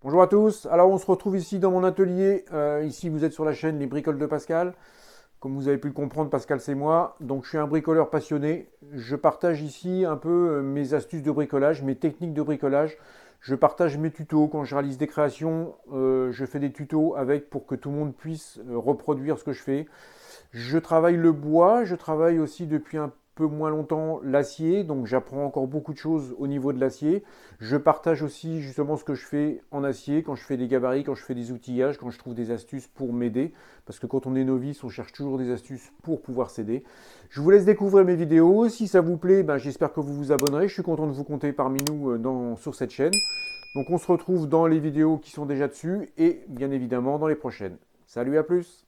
Bonjour à tous, alors on se retrouve ici dans mon atelier, ici vous êtes sur la chaîne Les Bricoles de Pascal. Comme vous avez pu le comprendre, Pascal c'est moi, donc je suis un bricoleur passionné. Je partage ici un peu mes astuces de bricolage, mes techniques de bricolage. Je partage mes tutos quand je réalise des créations, je fais des tutos avec pour que tout le monde puisse reproduire ce que je fais. Je travaille le bois, je travaille aussi depuis un peu moins longtemps l'acier, donc j'apprends encore beaucoup de choses au niveau de l'acier. Je partage aussi justement ce que je fais en acier, quand je fais des gabarits, quand je fais des outillages, quand je trouve des astuces pour m'aider, parce que quand on est novice, on cherche toujours des astuces pour pouvoir s'aider. Je vous laisse découvrir mes vidéos, si ça vous plaît, j'espère que vous vous abonnerez, je suis content de vous compter parmi nous sur cette chaîne. Donc on se retrouve dans les vidéos qui sont déjà dessus et bien évidemment dans les prochaines. Salut, à plus!